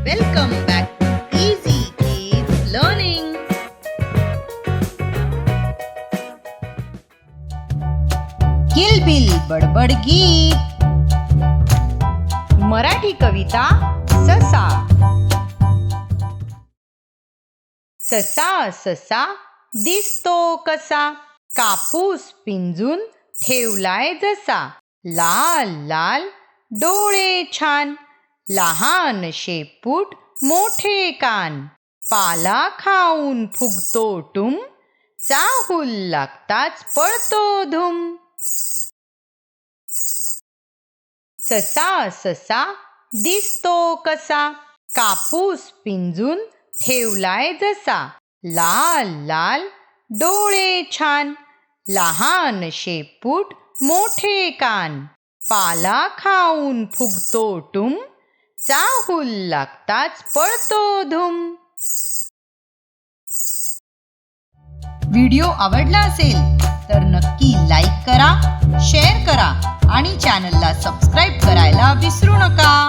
Welcome back to Easy Kids Learning. किलबिल बडबड गीत. मराठी कविता ससा. ससा ससा दिसतो कसा, कापूस पिंजून ठेवलाय जसा. लाल लाल डोळे छान, लहान शेपूट मोठे कान. पाला खाऊन फुगतो टुम, चाहूल लागताच पळतो धुम. ससा ससा दिसतो कसा, कापूस पिंजून ठेवलाय जसा. लाल लाल डोळे छान, लहान शेपूट मोठे कान. पाला खाऊन फुगतो टुम, चाहूल लागताच पळतो धुम. व्हिडिओ आवडला असेल तर नक्की लाईक करा, शेअर करा आणि चॅनलला सबस्क्राईब करायला विसरू नका.